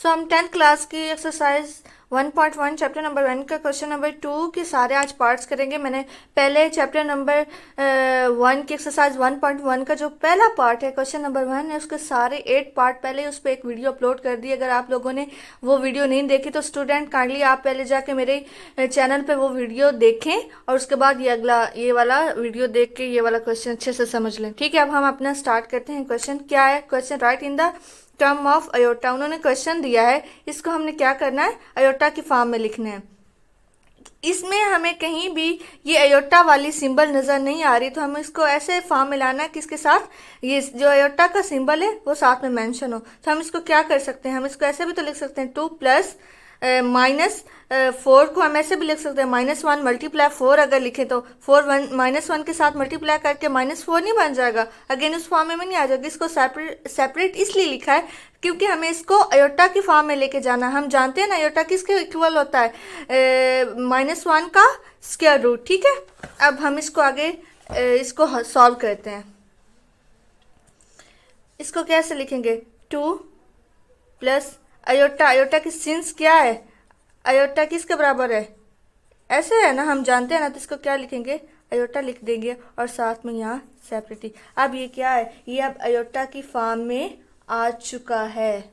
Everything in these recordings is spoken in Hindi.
सो हम 10th क्लास की एक्सरसाइज 1.1 चैप्टर नंबर 1 का क्वेश्चन नंबर 2 के सारे आज पार्ट्स करेंगे। मैंने पहले चैप्टर नंबर 1 की एक्सरसाइज 1.1 का जो पहला पार्ट है क्वेश्चन नंबर 1 है उसके सारे 8 पार्ट पहले उस पर एक वीडियो अपलोड कर दी। अगर आप लोगों ने वो वीडियो नहीं देखी तो स्टूडेंट काइंडली आप पहले जाके मेरे चैनल पे वो वीडियो देखें और उसके बाद ये वाला वीडियो देख के ये वाला क्वेश्चन अच्छे से समझ लें। ठीक है, अब हम अपना स्टार्ट करते हैं। क्वेश्चन क्या है? Question write in the term of iota. उन्होंने क्वेश्चन दिया है, इसको हमने क्या करना है? अयोटा की फॉर्म में लिखना है। इसमें हमें कहीं भी ये अयोटा वाली सिंबल नज़र नहीं आ रही, तो हम इसको ऐसे फॉर्म में लाना है कि इसके साथ ये जो अयोटा का सिंबल है वो साथ में मेंशन हो। तो हम इसको क्या कर सकते हैं? हम इसको ऐसे भी तो लिख सकते हैं 2 प्लस -4 को हम ऐसे भी लिख सकते हैं -1 मल्टीप्लाई 4। अगर लिखे तो 4 -1 के साथ मल्टीप्लाई करके -4 नहीं बन जाएगा? अगेन उस फॉर्म में नहीं आ जाएगा। इसको सेपरेट इसलिए लिखा है क्योंकि हमें इसको अयोटा की फॉर्म में लेके जाना। हम जानते हैं ना अयोटा किसके इक्वल होता है? -1 का स्क्वायर रूट। ठीक है, अब हम इसको आगे इसको सॉल्व करते हैं। इसको कैसे लिखेंगे? 2 प्लस अयोटा की सिंस क्या है? अयोटा किसके बराबर है? ऐसे है ना, हम जानते हैं ना, तो इसको क्या लिखेंगे? अयोटा लिख देंगे और साथ में यहाँ सेपरेटली। अब ये क्या है? ये अब अयोटा की फॉर्म में आ चुका है।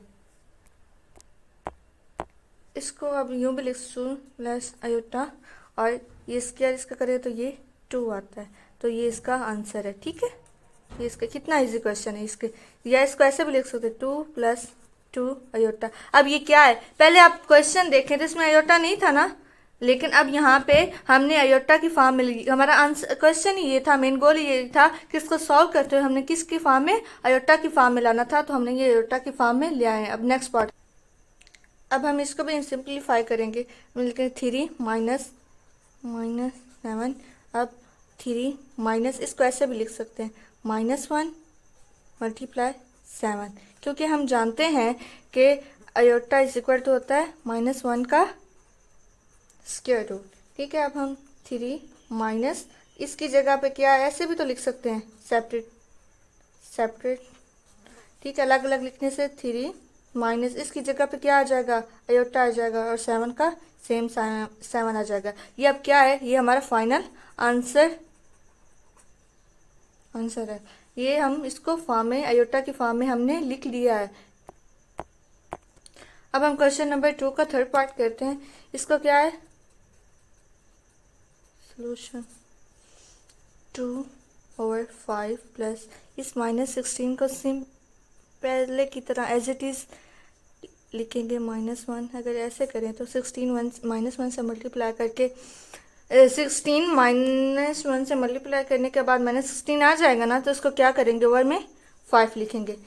इसको अब यूं भी लिख सकूँ प्लस अयोटा और ये स्क्वायर इसका करें तो ये 2 आता है, तो ये इसका आंसर है। ठीक है, ये इसका कितना इजी क्वेश्चन है इसके। या इसको ऐसे भी लिख सकते 2 + 2 अयोटा। अब ये क्या है? पहले आप क्वेश्चन देखें तो इसमें अयोटा नहीं था ना, लेकिन अब यहाँ पे हमने अयोटा की फॉर्म में हमारा आंसर क्वेश्चन ही ये था, मेन गोल ये था कि इसको सॉल्व करते हुए हमने किसकी फॉर्म में? अयोटा की फॉर्म में लाना था, तो हमने ये अयोटा की फॉर्म में ले आए हैं। अब नेक्स्ट पार्ट, अब हम इसको भी सिंप्लीफाई करेंगे। मिलकर 3 -7। अब 3 माइनस, इसको ऐसे भी लिख सकते हैं -1 मल्टीप्लाई 7, क्योंकि हम जानते हैं कि अयोटा इज इक्वल टू होता है -1 का स्क्वायर रूट। ठीक है, अब हम 3 माइनस, इसकी जगह पे क्या है? ऐसे भी तो लिख सकते हैं सेपरेट। ठीक है, अलग अलग लिखने से 3 माइनस, इसकी जगह पे क्या आ जाएगा? अयोटा आ जाएगा और 7 का सेम 7 आ जाएगा। ये अब क्या है? ये हमारा फाइनल आंसर है। ये हम इसको फॉर्म में, अयोटा की फॉर्म में हमने लिख लिया है। अब हम क्वेश्चन नंबर 2 का थर्ड पार्ट करते हैं। इसको क्या है? सोल्यूशन 2/5 प्लस इस -16 को पहले की तरह एज इट इज़ लिखेंगे -1। अगर ऐसे करें तो 16 -1 से मल्टीप्लाई करके 16 -1 से मल्टीप्लाई करने के बाद -16 आ जाएगा ना, तो इसको क्या करेंगे? ओवर में 5 लिखेंगे।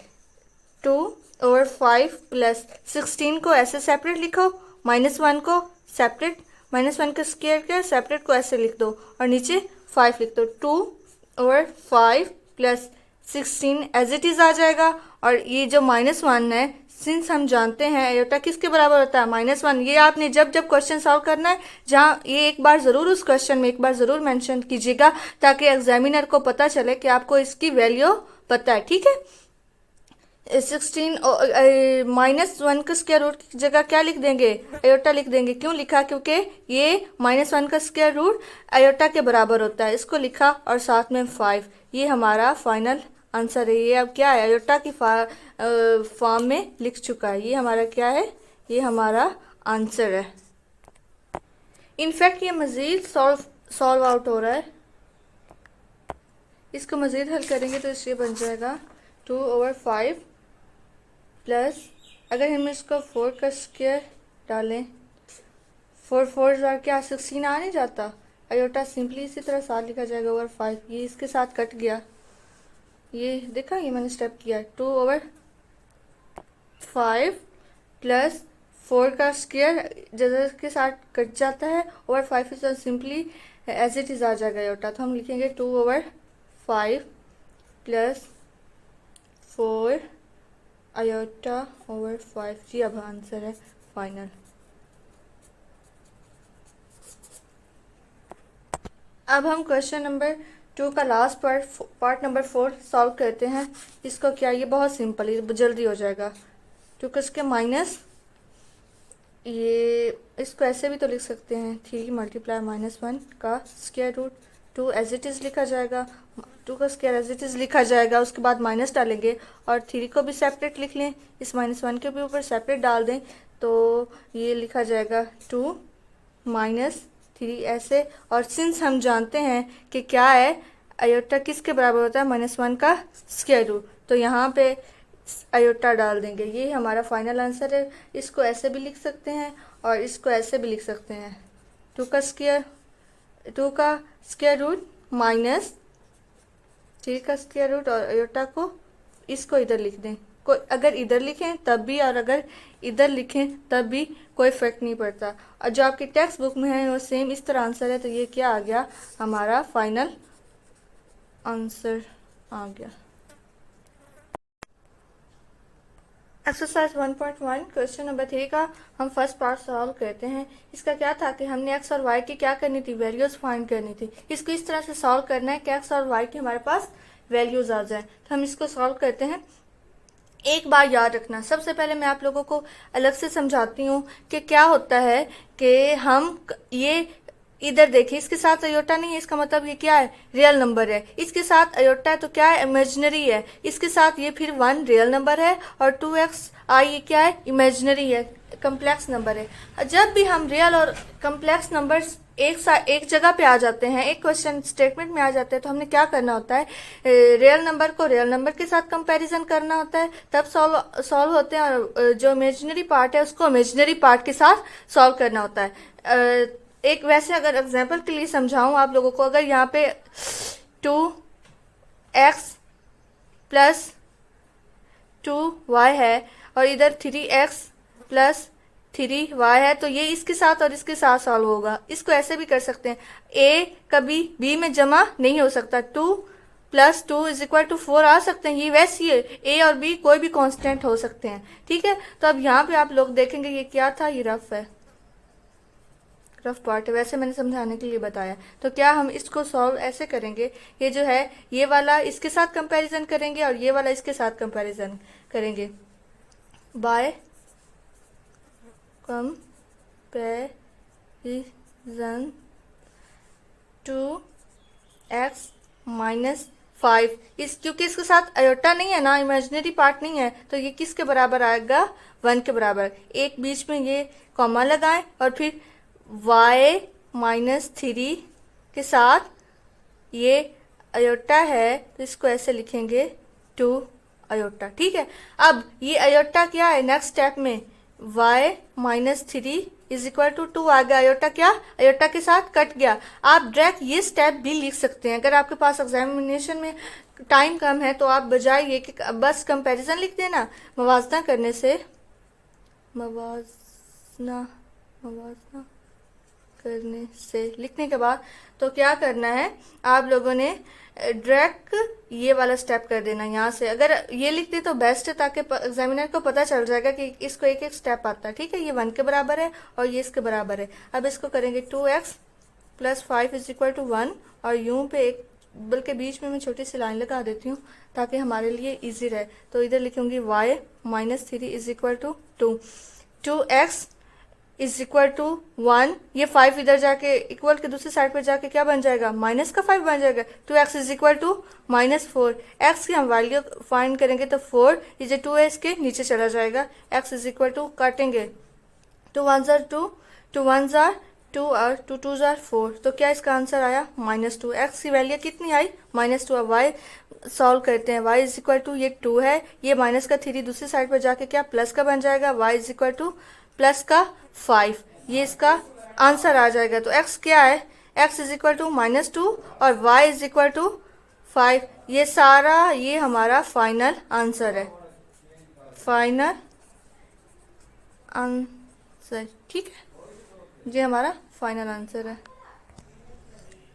2/5 प्लस 16 को ऐसे सेपरेट लिखो, -1 को सेपरेट, -1 का स्क्वायर के सेपरेट को ऐसे लिख दो और नीचे 5 लिख दो। 2/5 प्लस 16 एज इट इज़ आ जाएगा। और ये जो -1 है, सिंस हम जानते हैं अयोटा किसके बराबर होता है? -1। ये आपने जब क्वेश्चन सॉल्व करना है, जहाँ ये एक बार ज़रूर उस क्वेश्चन में एक बार ज़रूर मेंशन कीजिएगा, ताकि एग्जामिनर को पता चले कि आपको इसकी वैल्यू पता है। ठीक है, 16 -1 का स्क्वायर रूट की जगह क्या लिख देंगे? अयोटा लिख देंगे। क्यों लिखा? क्योंकि ये -1 का स्क्वायर रूट अयोटा के बराबर होता है। इसको लिखा और साथ में 5। ये हमारा फाइनल आंसर है। ये अब क्या है? अयोटा की फॉर्म में लिख चुका है। ये हमारा क्या है? ये हमारा आंसर है। इनफैक्ट ये मज़ीद सॉल्व आउट हो रहा है। इसको मज़ीद हल करेंगे तो इससे बन जाएगा 2/5 प्लस, अगर हम इसको 4 का स्क्वायर डालें, 4 जार क्या 16 आ नहीं जाता? अयोटा सिंपली इसी तरह साथ लिखा जाएगा /5। ये इसके साथ कट गया, ये देखा, ये मैंने स्टेप किया। 2/5 प्लस 4 का स्क्वायर जैसे के साथ कट जाता है, /5 is simply as it is आ जाएगा अयोटा। तो हम लिखेंगे 2/5 प्लस 4 अयोटा /5। जी अब आंसर है फाइनल। अब हम क्वेश्चन नंबर 2 का लास्ट पार्ट नंबर 4 सॉल्व करते हैं। इसको क्या? ये बहुत सिंपल है, जल्दी हो जाएगा। 2 का स्क्वायर ये इसको ऐसे भी तो लिख सकते हैं, 3 मल्टीप्लाई -1 का square root, 2 as it is लिखा जाएगा, 2 का स्क्वायर एज इट इज़ लिखा जाएगा, उसके बाद माइनस डालेंगे और 3 को भी सेपरेट लिख लें, इस -1 के भी ऊपर सेपरेट डाल दें, तो ये लिखा जाएगा 2 -3 ऐसे। और सिंस हम जानते हैं कि क्या है, आयोटा किसके बराबर होता है, -1 का स्क्वायर रूट, तो यहाँ पे आयोटा डाल देंगे। ये हमारा फाइनल आंसर है। इसको ऐसे भी लिख सकते हैं और इसको ऐसे भी लिख सकते हैं, 2 का स्क्वायर रूट -3 का स्क्वायर रूट, और आयोटा को इसको इधर लिख दें। कोई अगर इधर लिखें तब भी और अगर इधर लिखें तब भी कोई फर्क नहीं पड़ता। और जो आपकी टेक्स्ट बुक में है वो सेम इस तरह आंसर है, तो ये क्या आ गया, हमारा फाइनल आंसर आ गया। एक्सरसाइज 1.1 क्वेश्चन नंबर 3 का हम फर्स्ट पार्ट सॉल्व करते हैं। इसका क्या था कि हमने एक्स और वाई की क्या करनी थी, वैल्यूज फाइंड करनी थी। इसको इस तरह से सॉल्व करना है कि एक्स और वाई की हमारे पास वैल्यूज आ जाए। तो हम इसको सॉल्व करते हैं। एक बार याद रखना, सबसे पहले मैं आप लोगों को अलग से समझाती हूँ कि क्या होता है कि हम ये इधर देखिए, इसके साथ अयोटा नहीं है, इसका मतलब ये क्या है, रियल नंबर है। इसके साथ अयोटा है तो क्या है, इमेजिनरी है। इसके साथ ये फिर 1 रियल नंबर है और 2xi ये क्या है, इमेजिनरी है, कम्प्लेक्स नंबर है। जब भी हम रियल और कम्प्लेक्स नंबर्स एक जगह पे आ जाते हैं, एक क्वेश्चन स्टेटमेंट में आ जाते हैं, तो हमने क्या करना होता है, रियल नंबर को रियल नंबर के साथ कंपैरिजन करना होता है, तब सॉल्व होते हैं, और जो इमेजिनरी पार्ट है उसको इमेजिनरी पार्ट के साथ सॉल्व करना होता है। एक वैसे अगर एग्जांपल के लिए समझाऊं आप लोगों को, अगर यहाँ पे 2x प्लस 2y है और इधर 3x प्लस 3y है, तो ये इसके साथ और इसके साथ सॉल्व होगा। इसको ऐसे भी कर सकते हैं, a कभी b में जमा नहीं हो सकता, 2 + 2 = 4 आ सकते हैं। ये वैसे ही है, a और b कोई भी कांस्टेंट हो सकते हैं, ठीक है। तो अब यहाँ पे आप लोग देखेंगे ये क्या था, ये रफ है, रफ पार्ट है, वैसे मैंने समझाने के लिए बताया। तो क्या हम इसको सॉल्व ऐसे करेंगे, ये जो है ये वाला इसके साथ कंपैरिजन करेंगे और ये वाला इसके साथ कंपैरिजन करेंगे, बाय कंपैरिजन 2x - 5। क्योंकि इसके साथ अयोटा नहीं है ना, इमेजिनरी पार्ट नहीं है, तो ये किसके बराबर आएगा, 1 के बराबर। एक बीच में ये कॉमा लगाएं और फिर y -3 के साथ ये अयोटा है, तो इसको ऐसे लिखेंगे 2 अयोटा, ठीक है। अब ये अयोटा क्या है, नेक्स्ट स्टेप में y -3 = 2 आ गया। अयोटा क्या, अयोटा के साथ कट गया। आप डायरेक्ट ये स्टेप भी लिख सकते हैं। अगर आपके पास एग्जामिनेशन में टाइम कम है तो आप बजाय ये कि बस कंपैरिजन लिख देना, मवाजना करने से, मवाजना करने से लिखने के बाद तो क्या करना है, आप लोगों ने डायरेक्ट ये वाला स्टेप कर देना यहाँ से। अगर ये लिखते तो बेस्ट है, ताकि एग्जामिनर को पता चल जाएगा कि इसको एक एक स्टेप आता है, ठीक है। ये 1 के बराबर है और ये इसके बराबर है। अब इसको करेंगे 2x + 5 = 1, और यूं पे एक, बल्कि बीच में मैं छोटी सी लाइन लगा देती हूँ ताकि हमारे लिए इजी रहे। तो इधर लिखूंगी y -3 = 2, 2x = 1, ये 5 इधर जाके इक्वल के दूसरी साइड पे जाके क्या बन जाएगा, -5 बन जाएगा। 2x = -4, x की हम वैल्यू फाइंड करेंगे तो 4, ये जो 2 है इसके नीचे चला जाएगा। x = काटेंगे, 2 1s are 2, 2 1s are 2 और 2 2s are 4, तो क्या इसका आंसर आया, -2। x की वैल्यू कितनी आई, -2। अब y सॉल्व करते हैं, y = ये 2 है, ये माइनस का 3 दूसरी साइड पर जाके क्या प्लस का बन जाएगा, y = +5, ये इसका आंसर आ जाएगा। तो x क्या है, x = -2 और y = 5, ये सारा ये हमारा फाइनल आंसर है, फाइनल आंसर, ठीक है। ये हमारा फाइनल आंसर है।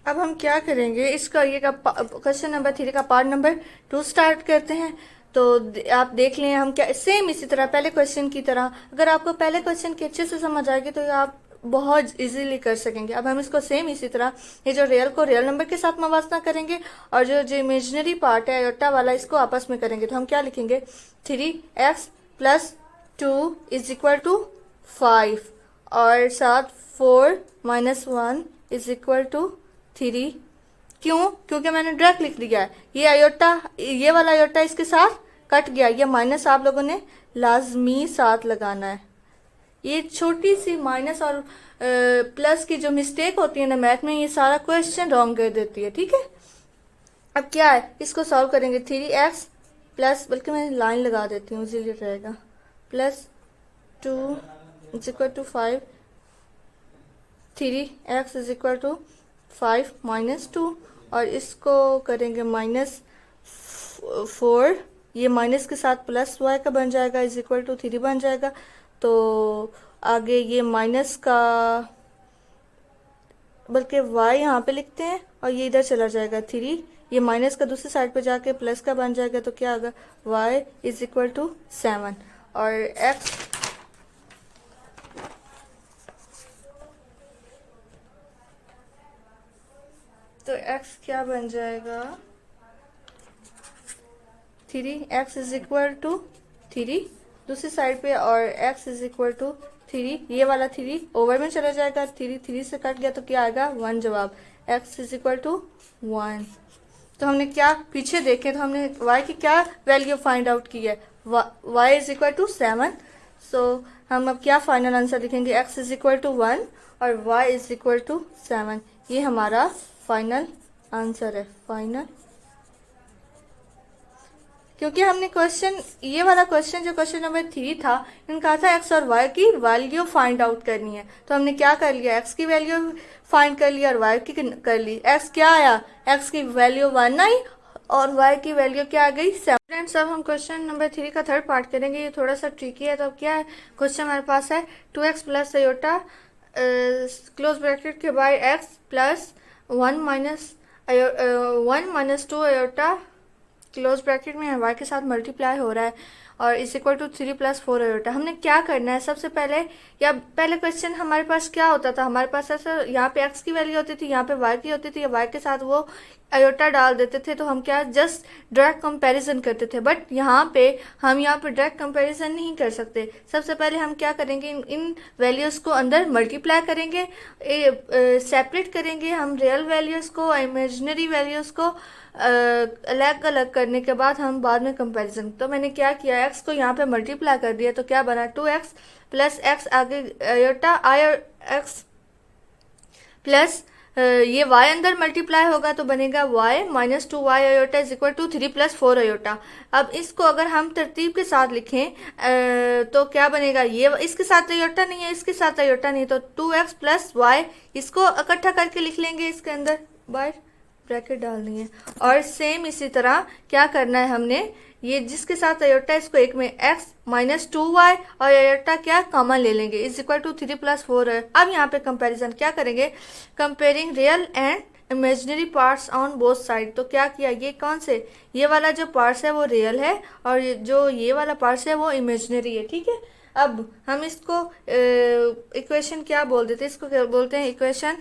अब हम क्या करेंगे, इसका ये का क्वेश्चन नंबर 3 का पार्ट नंबर 2 स्टार्ट करते हैं। तो आप देख लें, हम क्या सेम इसी तरह पहले क्वेश्चन की तरह, अगर आपको पहले क्वेश्चन की अच्छे से समझ आएगी तो आप बहुत इजीली कर सकेंगे। अब हम इसको सेम इसी तरह, ये जो रियल को रियल नंबर के साथ मवाजना करेंगे और जो इमेजिनरी पार्ट है अयोटा वाला, इसको आपस में करेंगे। तो हम क्या लिखेंगे, 3x + 2 = 5, और साथ 4 माइनस 1 इज इक्वल टू 3। क्यों? क्योंकि मैंने डायरेक्ट लिख दिया है। ये आयोटा, ये वाला आयोटा इसके साथ कट गया, ये माइनस आप लोगों ने लाजमी साथ लगाना है। ये छोटी सी माइनस और प्लस की जो मिस्टेक होती है ना मैथ में, ये सारा क्वेश्चन रॉन्ग कर देती है। ठीक है, अब क्या है, इसको सॉल्व करेंगे। 3x प्लस, बल्कि मैं लाइन लगा देती हूँ इजीली रहेगा, plus 2 is equal to 5, 3x is equal to 5 minus 2, और इसको करेंगे माइनस 4, ये माइनस के साथ प्लस y का बन जाएगा, इज इक्वल टू 3 बन जाएगा। तो आगे ये माइनस का, बल्कि y यहाँ पे लिखते हैं और ये इधर चला जाएगा 3, ये माइनस का दूसरी साइड पे जाके प्लस का बन जाएगा। तो क्या होगा, y इज इक्वल टू 7, और x तो x क्या बन जाएगा, 3x इज इक्वल टू 3 दूसरी साइड पे, और x इज इक्वल टू 3, ये वाला 3 ओवर में चला जाएगा, 3 से कट गया तो क्या आएगा 1 जवाब, x इज इक्वल टू 1। तो हमने क्या पीछे देखें तो हमने y की क्या वैल्यू फाइंड आउट की है, y इज इक्वल टू 7। सो हम अब क्या फाइनल आंसर लिखेंगे, x इज इक्वल टू 1 और y इज इक्वल टू 7। ये हमारा फाइनल आंसर है, फाइनल। क्योंकि हमने क्वेश्चन, ये वाला क्वेश्चन जो क्वेश्चन नंबर 3 था, इन्होंने कहा था x और y की वैल्यू फाइंड आउट करनी है। तो हमने क्या कर लिया, x की वैल्यू फाइंड कर लिया और y की कर ली। x क्या आया, x की वैल्यू 1 आई और y की वैल्यू क्या आ गई 7। फ्रेंड्स, अब हम क्वेश्चन नंबर 3 का थर्ड पार्ट करेंगे। ये थोड़ा सा ट्रिकी है। तो अब क्या है, क्वेश्चन हमारे पास है 2x plus iota close bracket के by x plus 1 minus 2 iota close bracket में y के साथ मल्टीप्लाई हो रहा है और is equal to 3 plus 4 iota. हमने क्या करना है, सबसे पहले, या पहले क्वेश्चन हमारे पास क्या होता था, हमारे पास ऐसा यहाँ पे x की वैल्यू होती थी, यहाँ पे y की होती थी, या y के साथ वो आयोटा डाल देते थे। तो हम क्या जस्ट डायरेक्ट कंपैरिजन करते थे। बट यहाँ पे हम यहाँ पे डायरेक्ट कंपैरिजन नहीं कर सकते। सबसे पहले हम क्या करेंगे, इन वैल्यूज़ को अंदर मल्टीप्लाई करेंगे, सेपरेट करेंगे हम रियल वैल्यूज़ को, इमेजिनरी वैल्यूज़ को अलग अलग करने के बाद हम बाद में कंपैरिजन। तो मैंने क्या किया, x को यहाँ पे मल्टीप्लाई कर दिया तो क्या बना 2x प्लस x आगे आयोटा आई x प्लस ये y अंदर मल्टीप्लाई होगा तो बनेगा y minus 2y iota is equal to 3 plus 4 iota. अब इसको अगर हम तरतीब के साथ लिखें तो क्या बनेगा, ये इसके साथ आयोटा नहीं है, इसके साथ आयोटा नहीं, तो 2x प्लस y, इसको इकट्ठा करके लिख लेंगे, इसके अंदर बाहर ब्रैकेट डालनी है। और सेम इसी तरह क्या करना है, हमने ये जिसके साथ आयोटा इसको एक में x माइनस 2y और आयोटा क्या कॉमन ले लेंगे, इज इक्वल टू 3 प्लस 4 है। अब यहाँ पे कंपैरिजन क्या करेंगे, comparing real and imaginary parts on both side. तो क्या किया, ये कौन से, ये वाला जो पार्ट्स है वो रियल है और जो ये वाला पार्ट्स है वो इमेजिनरी है। ठीक है, अब हम इसको इक्वेशन क्या बोल देते हैं, इसको क्या बोलते हैं इक्वेशन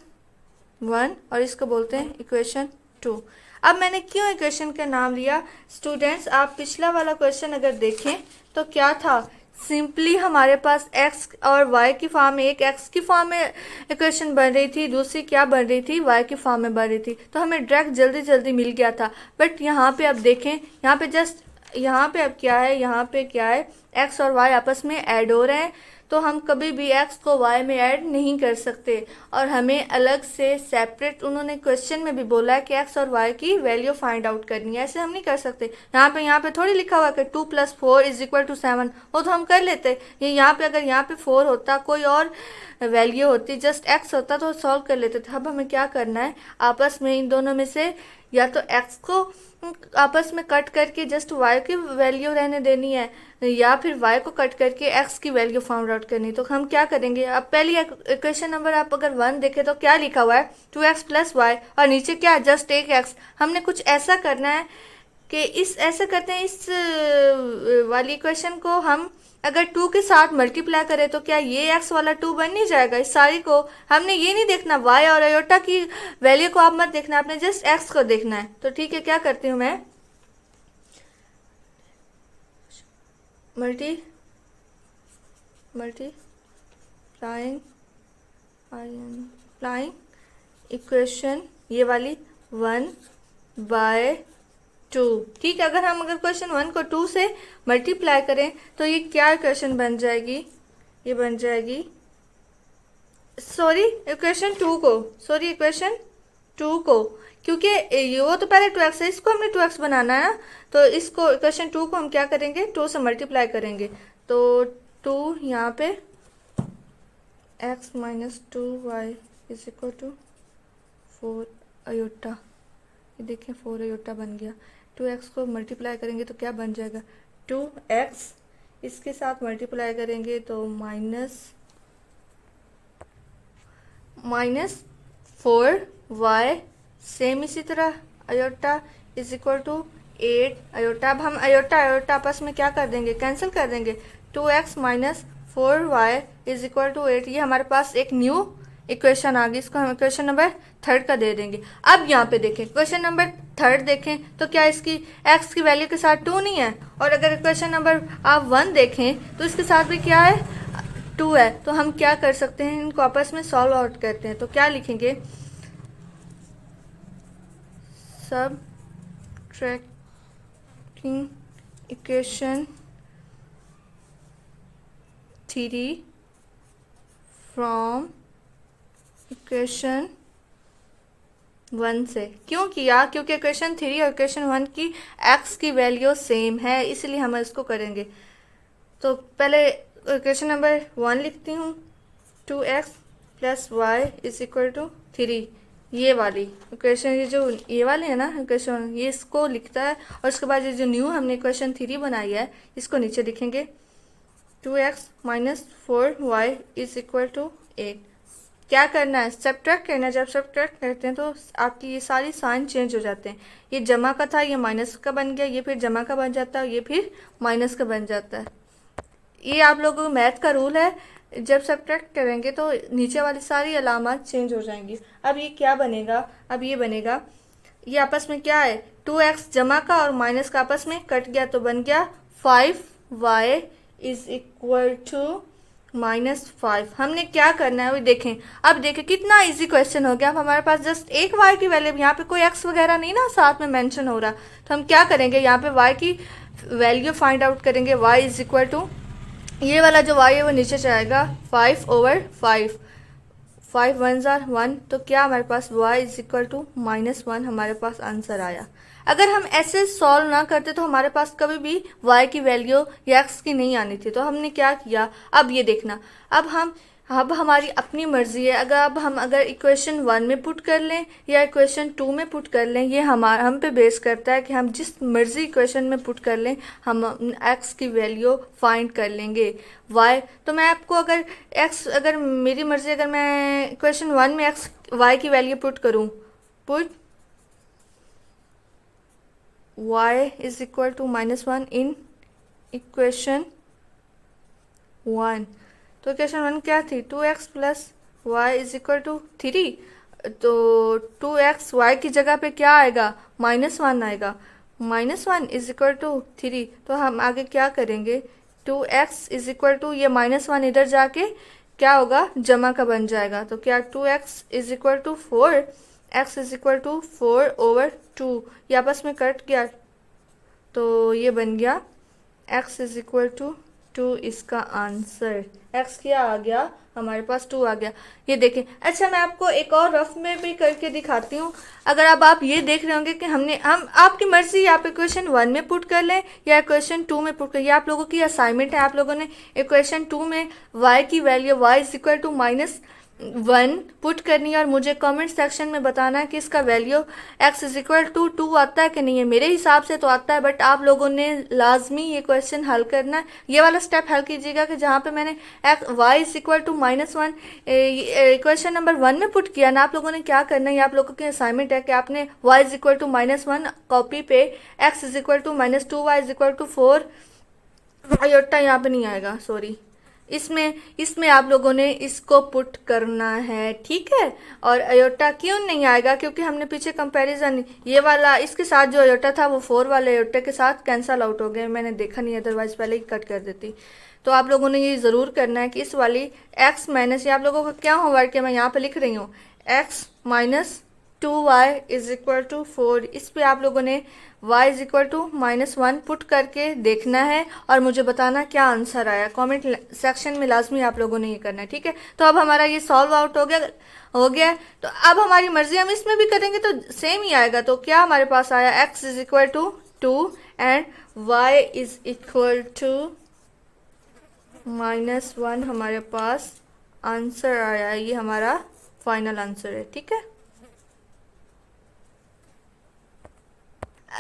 1 और इसको बोलते हैं इक्वेशन 2। अब मैंने क्यों इक्वेशन का नाम लिया, स्टूडेंट्स आप पिछला वाला क्वेश्चन अगर देखें तो क्या था, सिंपली हमारे पास x और y की फॉर्म में, एक x की फॉर्म में इक्वेशन बन रही थी, दूसरी क्या बन रही थी, y की फॉर्म में बन रही थी। तो हमें डायरेक्ट जल्दी जल्दी मिल गया था। बट यहाँ पे अब देखें, यहाँ पे जस्ट, यहाँ पे अब क्या है, यहाँ पे क्या है, x और y आपस में ऐड हो रहे हैं। तो हम कभी भी x को y में ऐड नहीं कर सकते और हमें अलग से सेपरेट, उन्होंने क्वेश्चन में भी बोला है कि x और y की वैल्यू फाइंड आउट करनी है, ऐसे हम नहीं कर सकते। यहाँ पे थोड़ी लिखा हुआ कि 2 प्लस 4 इज इक्वल टू 7, वो तो हम कर लेते। ये यहाँ पे अगर यहाँ पे 4 होता, कोई और वैल्यू होती, जस्ट x होता तो सॉल्व कर लेते थे। अब हमें क्या करना है, आपस में इन दोनों में से या तो x को आपस में कट करके जस्ट y की वैल्यू रहने देनी है, या फिर y को कट करके x की वैल्यू फाउंड आउट करनी। तो हम क्या करेंगे, अब पहली इक्वेशन नंबर आप अगर 1 देखें तो क्या लिखा हुआ है 2x प्लस y और नीचे क्या जस्ट एक x। हमने कुछ ऐसा करना है कि इस ऐसा करते हैं, इस वाली इक्वेशन को हम अगर 2 के साथ मल्टीप्लाई करें तो क्या ये x वाला 2 बन नहीं जाएगा। इस सारी को हमने ये नहीं देखना, y और आयोटा की वैल्यू को आप मत देखना, आपने जस्ट x को देखना है। तो ठीक है, क्या करती हूँ मैं, मल्टीप्लाइंग मल्टीप्लाइंग इक्वेशन ये वाली 1/2। ठीक है, अगर हम क्वेश्चन 1 को 2 से मल्टीप्लाई करें तो ये क्या इक्वेशन बन जाएगी, ये बन जाएगी इक्वेशन 2 को, क्योंकि वो तो पहले 2x है, इसको हमने 2x बनाना है ना, तो इसको इक्वेशन 2 को हम क्या करेंगे, 2 से मल्टीप्लाई करेंगे। तो 2 यहाँ पे x minus 2y is equal to 4 iota, ये देखें 4 अयोटा बन गया। 2x को मल्टीप्लाई करेंगे तो क्या बन जाएगा, 2x, इसके साथ मल्टीप्लाई करेंगे तो माइनस 4y, सेम इसी तरह iota is equal to 8 iota. अब हम अयोटा आपस में क्या कर देंगे, कैंसिल कर देंगे। 2x minus 4y is equal to 8, ये हमारे पास एक न्यू इक्वेशन आ गई, इसको हम इक्वेशन नंबर 3 का दे देंगे। अब यहाँ पे देखें इक्वेशन नंबर 3 देखें तो क्या इसकी x की वैल्यू के साथ 2 नहीं है, और अगर इक्वेशन नंबर आप 1 देखें तो इसके साथ भी क्या है, 2 है। तो हम क्या कर सकते हैं, इनको आपस में सॉल्व आउट करते हैं। तो क्या लिखेंगे, सबट्रैक्टिंग इक्वेशन 3 फ्रॉम इक्वेशन 1 से। क्यों किया, क्योंकि इक्वेशन 3 और इक्वेशन 1 की x की वैल्यू सेम है, इसलिए हम इसको करेंगे। तो पहले इक्वेशन नंबर 1 लिखती हूँ, 2x plus y is equal to 3, ये वाली इक्वेशन, ये वाले है ना इक्वेशन, ये इसको लिखता है। और उसके बाद ये जो न्यू हमने इक्वेशन 3 बनाई है, इसको नीचे लिखेंगे 2x minus 4y is equal to 8। क्या करना है, सब्ट्रैक्ट करना है। जब सब्ट्रैक्ट करते हैं तो आपकी ये सारी साइन चेंज हो जाते हैं, ये जमा का था ये माइनस का बन गया, ये फिर जमा का बन जाता है, ये फिर माइनस का बन जाता है। ये आप लोगों को मैथ का रूल है, जब सब्ट्रैक्ट करेंगे तो नीचे वाली सारी अलामात चेंज हो जाएंगी। अब ये क्या बनेगा, अब ये बनेगा, ये आपस में क्या है, 2x जमा का और माइनस का आपस में कट गया तो बन गया 5y इज इक्वल टू -5। हमने क्या करना है वो देखें। अब देखें कितना इजी क्वेश्चन हो गया। अब हमारे पास जस्ट एक y की वैल्यू, यहाँ पे कोई x वगैरह नहीं ना साथ में मेंशन हो रहा, तो हम क्या करेंगे, यहाँ पे y की वैल्यू फाइंड आउट करेंगे। y इज इक्वल टू, ये वाला जो y है वो नीचे जाएगा 5/5, 5 1 जार 1, तो क्या हमारे पास y इज इक्वल टू -1 हमारे पास आंसर आया। अगर हम ऐसे सॉल्व ना करते तो हमारे पास कभी भी y की वैल्यू या x की नहीं आनी थी। तो हमने क्या किया, अब ये देखना, अब हमारी अपनी मर्जी है। अगर इक्वेशन 1 में पुट कर लें या इक्वेशन 2 में पुट कर लें, ये हम पे बेस करता है कि हम जिस मर्जी इक्वेशन में पुट कर लें हम x की वैल्यू फाइंड कर लेंगे। y तो मैं आपको अगर मेरी मर्जी, अगर मैं इक्वेशन 1 में y की वैल्यू पुट करूँ, put y is equal to -1 in equation 1, तो इक्वेशन 1 क्या थी, 2x plus y is equal to 3, तो 2x y की जगह पे क्या आएगा, -1 आएगा, -1 इज इक्वल टू 3। तो हम आगे क्या करेंगे, 2x इज इक्वल टू, ये -1 इधर जाके क्या होगा, जमा का बन जाएगा। तो क्या 2x is equal to 4, x is equal to 4/2, ये आपस में कट गया तो ये बन गया x इज इक्वल टू 2 इसका आंसर। x क्या आ गया, हमारे पास 2 आ गया। ये देखें। अच्छा, मैं आपको एक और रफ में भी करके दिखाती हूँ। अगर अब आप ये देख रहे होंगे कि हम आपकी मर्जी, आप इक्वेशन 1 में पुट कर लें या इक्वेशन 2 में पुट कर, ये आप लोगों की असाइनमेंट है। आप लोगों ने इक्वेशन 2 में y की value y is equal to -1 put करनी है और मुझे कमेंट सेक्शन में बताना है कि इसका value x is equal to 2 आता है कि नहीं है। मेरे हिसाब से तो आता है, बट आप लोगों ने लाजमी ये क्वेश्चन हल करना है। ये वाला स्टेप हल कीजिएगा कि जहाँ पे मैंने y is equal to -1 question number 1 में पुट किया ना, आप लोगों ने क्या करना है, ये आप लोगों की असाइनमेंट है कि आपने y is equal to -1 copy पे x is equal to -2y is equal to 4, iota यहाँ पे नहीं आएगा, सॉरी, इसमें आप लोगों ने इसको पुट करना है, ठीक है। और अयोटा क्यों नहीं आएगा, क्योंकि हमने पीछे कंपैरिजन, ये वाला इसके साथ जो अयोटा था वो 4 वाले अयोटा के साथ कैंसल आउट हो गए, मैंने देखा नहीं, अदरवाइज पहले ही कट कर देती। तो आप लोगों ने ये ज़रूर करना है कि इस वाली x माइनस, ये आप लोगों का क्या होमवर्क है मैं यहाँ पे लिख रही हूँ, x minus 2y is equal to 4, इस पे आप लोगों ने y is equal to -1 put करके देखना है और मुझे बताना क्या आंसर आया। कमेंट सेक्शन में लाजमी आप लोगों ने ये करना है, ठीक है। तो अब हमारा ये सॉल्व आउट हो गया। तो अब हमारी मर्जी, हम इसमें भी करेंगे तो सेम ही आएगा। तो क्या हमारे पास आया, x is equal to 2 and y is equal to -1 हमारे पास आंसर आया। ये हमारा फाइनल आंसर है, ठीक है।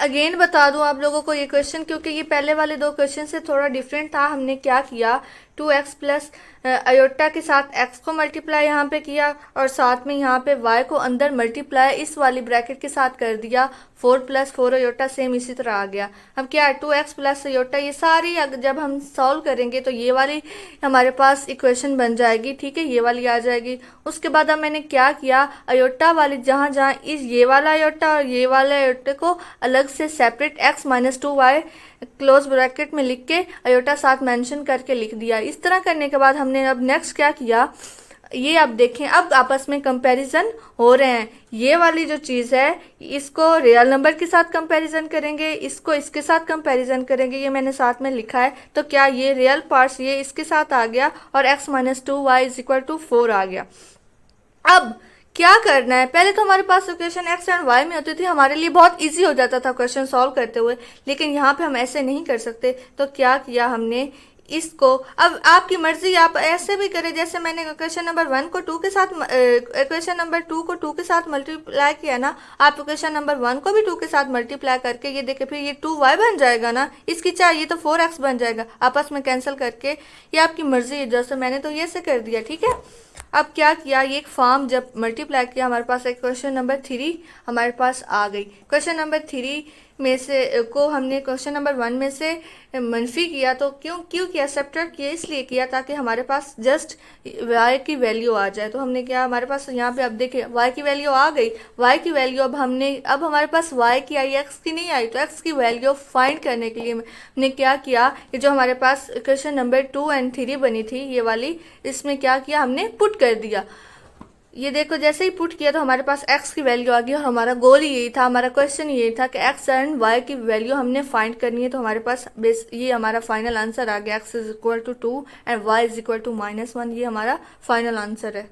अगेन बता दूं आप लोगों को ये क्वेश्चन, क्योंकि ये पहले वाले दो क्वेश्चन से थोड़ा डिफरेंट था। हमने क्या किया, 2x प्लस अयोटा के साथ x को मल्टीप्लाई यहाँ पे किया और साथ में यहाँ पे y को अंदर मल्टीप्लाई इस वाली ब्रैकेट के साथ कर दिया। 4 प्लस 4 अयोटा सेम इसी तरह आ गया। अब क्या है, 2x प्लस अयोटा, ये सारी जब हम सॉल्व करेंगे तो ये वाली हमारे पास इक्वेशन बन जाएगी, ठीक है, ये वाली आ जाएगी। उसके बाद अब मैंने क्या किया, अयोटा वाली जहाँ जहाँ इस ये वाला अयोटा और ये वाले अयोटे को अलग से separate x minus 2y close bracket में लिख के अयोटा साथ मेंशन करके लिख दिया। इस तरह करने के बाद हमने अब नेक्स्ट क्या किया, ये आप देखें, अब आपस में कंपैरिजन हो रहे हैं। ये वाली जो चीज़ है इसको रियल नंबर के साथ कंपैरिजन करेंगे, इसको इसके साथ कंपैरिजन करेंगे, ये मैंने साथ में लिखा है। तो क्या ये रियल पार्ट्स ये इसके साथ आ गया और x minus 2y is equal to 4 आ गया। अब क्या करना है, पहले तो हमारे पास इक्वेशन x एंड y में होती थी, हमारे लिए बहुत इजी हो जाता था क्वेश्चन सॉल्व करते हुए, लेकिन यहाँ पे हम ऐसे नहीं कर सकते। तो क्या किया हमने, इसको, अब आपकी मर्जी, आप ऐसे भी करें जैसे मैंने इक्वेशन नंबर 1 को 2 के साथ, इक्वेशन नंबर 2 को 2 के साथ मल्टीप्लाई किया ना, आप इक्वेशन नंबर 1 को भी 2 के साथ मल्टीप्लाई करके ये देखें, फिर ये 2y बन जाएगा ना, इसकी चाहे ये तो 4x बन जाएगा, आपस में कैंसिल करके, ये आपकी मर्जी है। जैसे मैंने तो ये से कर दिया, ठीक है। अब क्या किया, ये एक फॉर्म जब मल्टीप्लाई किया हमारे पास एक क्वेश्चन नंबर 3 हमारे पास आ गई। क्वेश्चन नंबर 3 में से को हमने क्वेश्चन नंबर 1 में से मनफी किया। तो क्यों किया, सब्ट्रैक्ट किया, इसलिए किया ताकि हमारे पास जस्ट y की वैल्यू आ जाए। तो हमने क्या, हमारे पास यहाँ पे अब देखिए y की वैल्यू आ गई, y की वैल्यू अब हमारे पास y की आई, x की नहीं आई। तो x की वैल्यू फाइंड करने के लिए हमने क्या किया, ये जो हमारे पास क्वेश्चन नंबर 2 एंड 3 बनी थी ये वाली, इसमें क्या किया हमने, पुट कर दिया। ये देखो जैसे ही पुट किया तो हमारे पास x की वैल्यू आ गई और हमारा गोल ही यही था, हमारा क्वेश्चन यही था कि x एंड y की वैल्यू हमने फाइंड करनी है। तो हमारे पास ये हमारा फाइनल आंसर आ गया, x is equal to 2 and y is equal to -1, ये हमारा फाइनल आंसर है।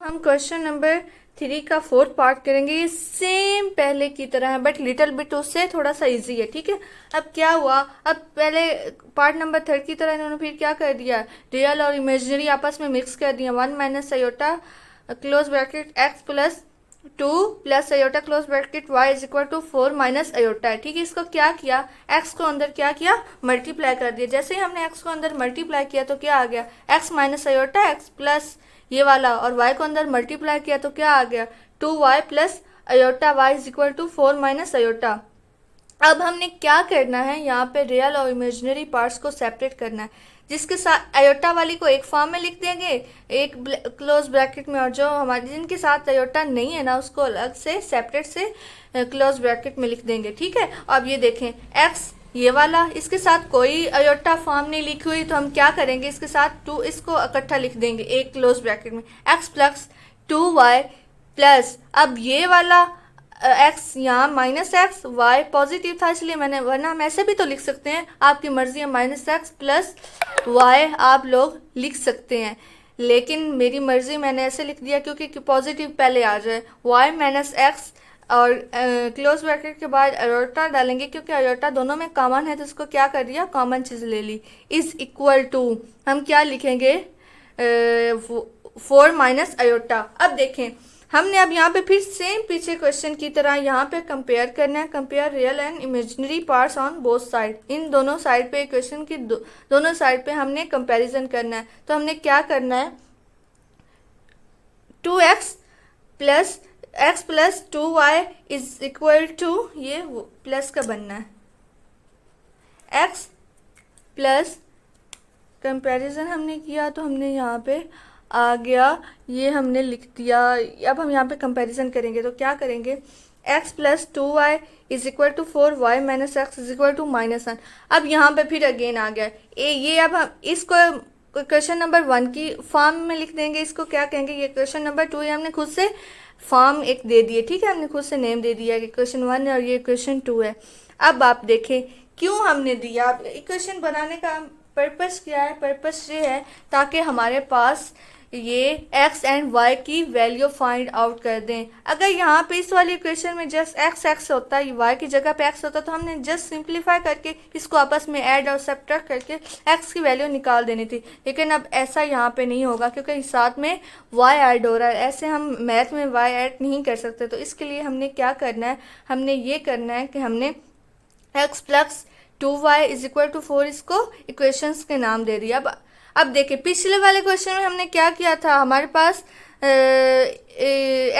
हम क्वेश्चन नंबर 3 का 4th पार्ट करेंगे। ये सेम पहले की तरह है बट लिटिल बिट उससे थोड़ा सा इजी है, ठीक है। अब क्या हुआ, अब पहले पार्ट नंबर 3 की तरह इन्होंने फिर क्या कर दिया, रियल और इमेजिनरी आपस में मिक्स कर दिया। 1 minus iota close bracket x plus 2 plus iota close bracket y is equal to 4 minus iota है, ठीक है। इसको क्या किया, x को अंदर क्या किया, मल्टीप्लाई कर दिया। जैसे ही हमने x को अंदर मल्टीप्लाई किया तो क्या आ गया, x minus iota x plus ये वाला, और y को अंदर मल्टीप्लाई किया तो क्या आ गया, 2y plus iota y is equal to 4 minus iota. अब हमने क्या करना है, यहाँ पे रियल और इमेजिनरी पार्ट्स को सेपरेट करना है, जिसके साथ अयोटा वाली को एक फॉर्म में लिख देंगे एक क्लोज ब्रैकेट में, और जो हमारे जिनके साथ अयोटा नहीं है ना उसको अलग से सेपरेट से क्लोज ब्रैकेट में लिख देंगे, ठीक है। अब ये देखें x ये वाला, इसके साथ कोई अयोटा फॉर्म नहीं लिखी हुई, तो हम क्या करेंगे, इसके साथ 2 इसको इकट्ठा लिख देंगे एक क्लोज ब्रैकेट में, x प्लस 2y प्लस, अब ये वाला x यहाँ माइनस एक्स, वाई पॉजिटिव था इसलिए मैंने, वरना हम ऐसे भी तो लिख सकते हैं, आपकी मर्जी है, माइनस एक्स प्लस वाई आप लोग लिख सकते हैं, लेकिन मेरी मर्जी मैंने ऐसे लिख दिया क्योंकि पॉजिटिव पहले आ जाए। वाई माइनस एक्स और क्लोज ब्रैकेट के बाद अयोटा डालेंगे क्योंकि अयोटा दोनों में कॉमन है, तो इसको क्या कर दिया, कॉमन चीज़ ले ली, इज इक्वल टू हम क्या लिखेंगे, 4 माइनस अयोटा। अब देखें हमने अब यहाँ पे फिर सेम पीछे क्वेश्चन की तरह यहाँ पे कंपेयर करना है, compare real and imaginary parts on both side, इन दोनों साइड पे इक्वेशन की दोनों साइड पे हमने कंपैरिजन करना है। तो हमने क्या करना है, 2x plus x plus 2y is equal to, ये प्लस का बनना है, x प्लस कंपैरिजन हमने किया तो हमने यहाँ पे आ गया, ये हमने लिख दिया। अब हम यहाँ पे कंपैरिजन करेंगे तो क्या करेंगे, x plus 2y is equal to 4y minus x is equal to -1। अब यहाँ पे फिर अगेन आ गया ये अब हम इसको क्वेश्चन नंबर 1 की फॉर्म में लिख देंगे। इसको क्या कहेंगे, ये क्वेश्चन नंबर 2 है, हमने खुद से फॉर्म एक दे दिए, ठीक है, हमने खुद से नेम दे दिया कि क्वेश्चन 1 है और ये क्वेश्चन 2 है। अब आप देखें क्यों हमने दिया, इक्वेशन बनाने का पर्पस क्या है, पर्पस ये है ताकि हमारे पास ये x एंड y की वैल्यू फाइंड आउट कर दें। अगर यहाँ पे इस वाली इक्वेशन में जस्ट x होता है, y की जगह पे x होता तो हमने जस्ट सिंप्लीफाई करके इसको आपस में ऐड और सब्ट्रैक्ट करके x की वैल्यू निकाल देनी थी। लेकिन अब ऐसा यहाँ पे नहीं होगा क्योंकि साथ में y ऐड हो रहा है, ऐसे हम मैथ में y ऐड नहीं कर सकते। तो इसके लिए हमने क्या करना है, हमने ये करना है कि हमने x plus 2y is equal to 4 इसको इक्वेशंस के नाम दे दिया। अब देखिए पिछले वाले क्वेश्चन में हमने क्या किया था, हमारे पास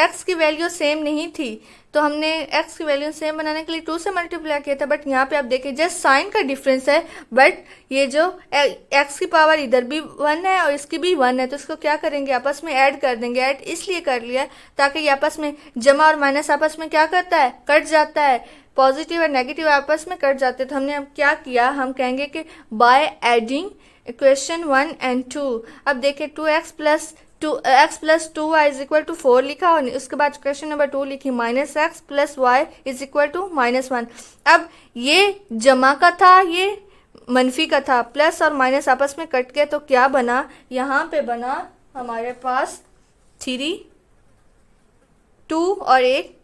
x की वैल्यू सेम नहीं थी तो हमने x की वैल्यू सेम बनाने के लिए 2 से मल्टीप्लाई किया था। बट यहाँ पे आप देखिए जस्ट साइन का डिफरेंस है, बट ये जो x की पावर इधर भी 1 है और इसकी भी 1 है तो इसको क्या करेंगे, आपस में ऐड कर देंगे। ऐड इसलिए कर लिया ताकि ये आपस में जमा और माइनस आपस में क्या करता है, कट जाता है, पॉजिटिव और नेगेटिव आपस में कट जाते। तो हमने अब क्या किया, हम कहेंगे कि बाय एडिंग इक्वेशन 1 एंड 2। अब देखिए 2x plus 2y is equal to 4 लिखा और उसके बाद क्वेश्चन नंबर 2 लिखी -x plus y is equal to -1। अब ये जमा का था, ये मनफी का था, प्लस और माइनस आपस में कट गए तो क्या बना, यहाँ पे बना हमारे पास 3 2 और एक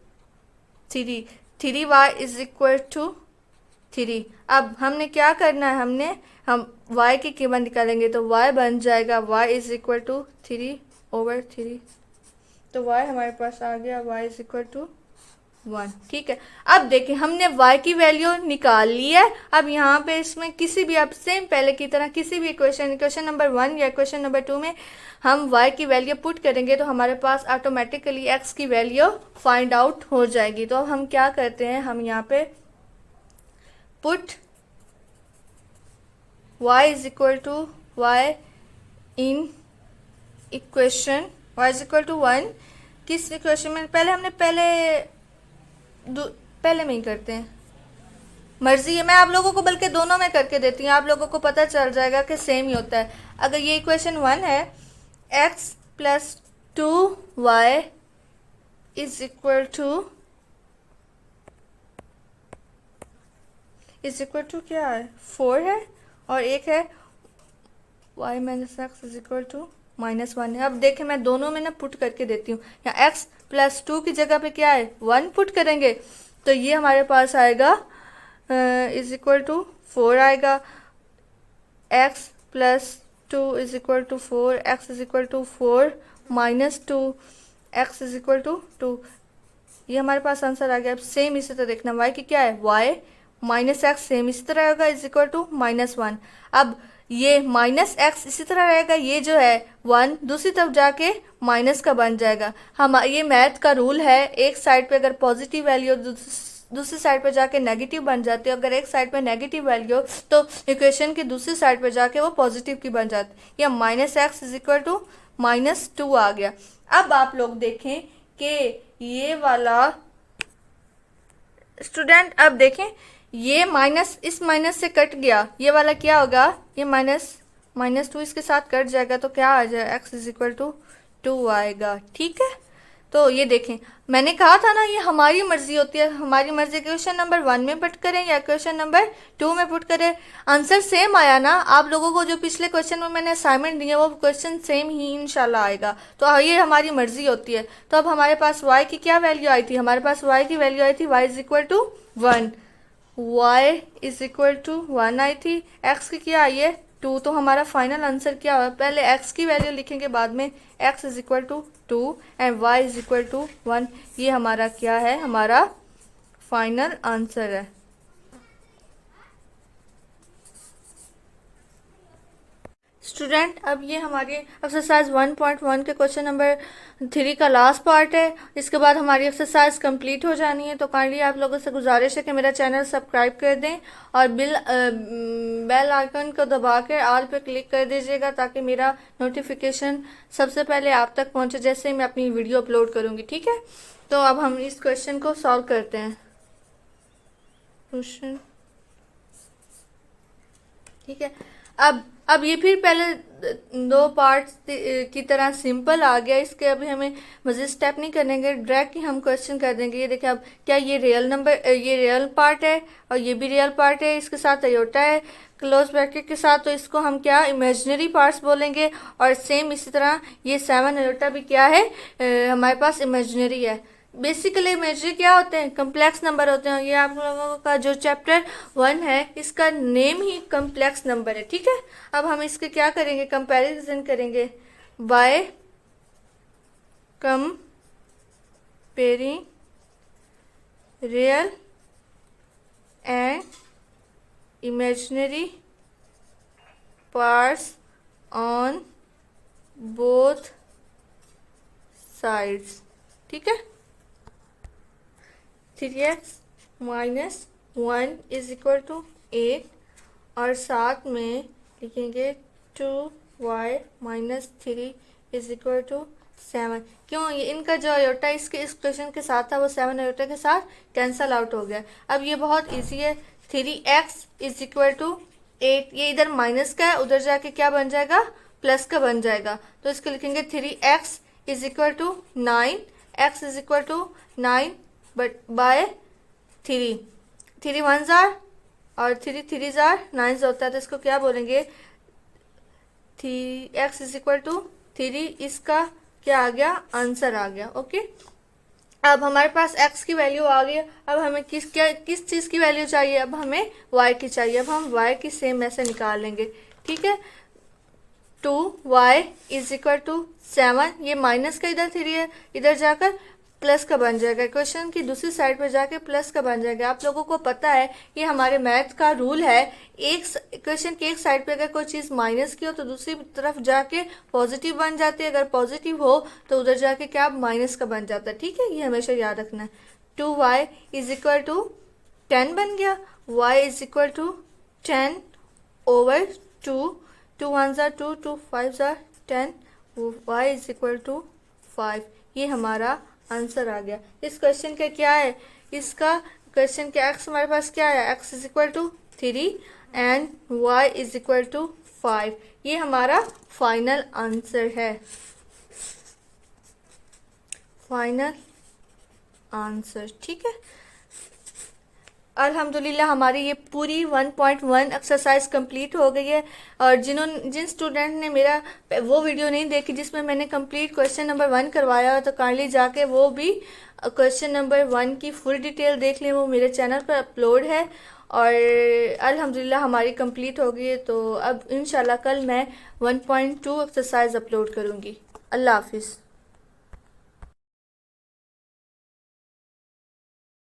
3y इज इक्वल टू 3। अब हमने क्या करना है, हम y की कीमत निकालेंगे तो y बन जाएगा y इज इक्वल टू 3/3। तो y हमारे पास आ गया y इज इक्वल टू 1। ठीक है, अब देखिए हमने y की वैल्यू निकाल ली है। अब यहाँ पे इसमें किसी भी आप सेम पहले की तरह किसी भी क्वेश्चन नंबर 1 या क्वेश्चन नंबर 2 में हम y की वैल्यू पुट करेंगे तो हमारे पास ऑटोमेटिकली x की वैल्यू फाइंड आउट हो जाएगी। तो अब हम क्या करते हैं, हम यहाँ पे put y is equal to y in equation y is equal to 1। किस इक्वेशन में, पहले में ही करते हैं, मर्जी है, मैं आप लोगों को बल्कि दोनों में करके देती हूँ, आप लोगों को पता चल जाएगा कि सेम ही होता है। अगर ये इक्वेशन 1 है, x plus 2y is equal to क्या है, 4 है और एक है y minus x is equal to -1 है। अब देखें मैं दोनों में ना पुट करके देती हूँ, यहाँ x प्लस 2 की जगह पे क्या है 1 पुट करेंगे तो ये हमारे पास आएगा इज इक्वल टू 4 आएगा, x plus 2 is equal to 4, x is equal to 4 minus 2, x is equal to 2। ये हमारे पास आंसर आ गया। अब सेम इसी तरह देखना, y की क्या है, y माइनस एक्स सेम इसी तरह होगा इज इक्वल टू -1। अब ये माइनस एक्स इसी तरह रहेगा, ये जो है 1 दूसरी तरफ जाके माइनस का बन जाएगा। हम ये मैथ का रूल है, एक साइड पे अगर पॉजिटिव वैल्यू दूसरी साइड पे जाके नेगेटिव बन जाती है, अगर एक साइड पे नेगेटिव वैल्यू तो इक्वेशन की दूसरी साइड पे जाके वो पॉजिटिव की बन जाती है। या -x इज इक्वल टू -2 आ गया। अब आप लोग देखें कि ये वाला स्टूडेंट, अब देखें ये माइनस इस माइनस से कट गया, ये वाला क्या होगा, ये -2 इसके साथ कट जाएगा तो क्या आ जाएगा, x इज इक्वल टू 2 आएगा। ठीक है, तो ये देखें मैंने कहा था ना ये हमारी मर्जी होती है, हमारी मर्जी क्वेश्चन नंबर 1 में पुट करें या क्वेश्चन नंबर 2 में पुट करें, आंसर सेम आया ना। आप लोगों को जो पिछले क्वेश्चन में मैंने असाइनमेंट दिया वो क्वेश्चन सेम ही इंशाल्लाह आएगा। तो ये हमारी मर्जी होती है। तो अब हमारे पास y की क्या वैल्यू आई थी, हमारे पास y की वैल्यू आई थी y is equal to 1, y is equal to 1 आई थी, x की क्या आई है 2। तो हमारा फाइनल आंसर क्या होगा, पहले x की वैल्यू लिखेंगे बाद में x is equal to 2 and y is equal to 1। ये हमारा क्या है, हमारा फाइनल आंसर है। स्टूडेंट, अब ये हमारी एक्सरसाइज 1.1 के क्वेश्चन नंबर 3 का लास्ट पार्ट है। इसके बाद हमारी एक्सरसाइज कंप्लीट हो जानी है। तो काइंडली आप लोगों से गुजारिश है कि मेरा चैनल सब्सक्राइब कर दें और बेल आइकन को दबा कर ऑल पे क्लिक कर दीजिएगा ताकि मेरा नोटिफिकेशन सबसे पहले आप तक पहुंचे जैसे ही मैं अपनी वीडियो अपलोड करूँगी। ठीक है, तो अब हम इस क्वेश्चन को सॉल्व करते हैं। क्वेश्चन, ठीक है। अब ये फिर पहले दो पार्ट्स की तरह सिंपल आ गया। इसके अभी हमें मज़ीद स्टेप नहीं करेंगे, डायरेक्ट ही हम क्वेश्चन कर देंगे। ये देखिए, अब क्या ये रियल नंबर, ये रियल पार्ट है और ये भी रियल पार्ट है, इसके साथ अयोटा है क्लोज ब्रैकेट के साथ, तो इसको हम क्या इमेजिनरी पार्ट्स बोलेंगे। और सेम इसी तरह ये 7 अयोटा भी क्या है, हमारे पास इमेजिनरी है। बेसिकली इमेजिनरी क्या होते हैं, कम्प्लेक्स नंबर होते हैं। ये आप लोगों का जो चैप्टर 1 है इसका नेम ही कम्प्लेक्स नंबर है। ठीक है, अब हम इसके क्या करेंगे, कंपैरिजन करेंगे by comparing real and imaginary parts on both sides. ठीक है, 3x minus 1 is equal to 8 और साथ में लिखेंगे 2y minus 3 is equal to 7। क्यों, ये इनका जो अयोटा इसके इस क्वेश्चन के साथ था वो 7 अयोटा के साथ कैंसल आउट हो गया। अब ये बहुत इजी है, 3x इज इक्वल टू 8, ये इधर माइनस का है, उधर जाके क्या बन जाएगा, प्लस का बन जाएगा। तो इसको लिखेंगे 3x is equal to 9, x is equal to 9 but by 3, 3 1s और 3 3s 9 होता है। तो इसको क्या बोलेंगे, 3x इज इक्वल टू 3, इसका क्या आ गया, आंसर आ गया। ओके, अब हमारे पास x की वैल्यू आ गई। अब हमें किस चीज़ की वैल्यू चाहिए, अब हमें y की चाहिए। अब हम y की सेम ऐसे निकाल लेंगे। ठीक है, 2y इज इक्वल टू 7, ये माइनस का इधर 3 है, इधर जाकर प्लस का बन जाएगा। क्वेश्चन की दूसरी साइड पर जाके प्लस का बन जाएगा। आप लोगों को पता है ये हमारे मैथ का रूल है, एक क्वेश्चन की एक साइड पे अगर कोई चीज़ माइनस की हो तो दूसरी तरफ जाके पॉजिटिव बन जाती है, अगर पॉजिटिव हो तो उधर जाके क्या माइनस का बन जाता है। ठीक है, ये हमेशा याद रखना है। 2y इज इक्वल टू 10 बन गया, y is equal to 10 over 2, 2 1s 2, 2 5s 10, y is equal to 5। ये हमारा आंसर आ गया। इस क्वेश्चन का क्या है, इसका क्वेश्चन के x हमारे पास क्या है, x is equal to 3 and y is equal to 5। ये हमारा फाइनल आंसर है, फाइनल आंसर। ठीक है, अल्हम्दुलिल्लाह हमारी ये पूरी 1.1 एक्सरसाइज कंप्लीट हो गई है। और जिन स्टूडेंट ने मेरा वो वीडियो नहीं देखी जिसमें मैंने कंप्लीट क्वेश्चन नंबर 1 करवाया तो काइंडली जाके वो भी क्वेश्चन नंबर 1 की फुल डिटेल देख लें, वो मेरे चैनल पर अपलोड है। और अल्हम्दुलिल्लाह हमारी कंप्लीट हो गई है। तो अब इंशाल्लाह कल मैं 1.2 एक्सरसाइज अपलोड करूँगी। अल्लाह हाफिज़।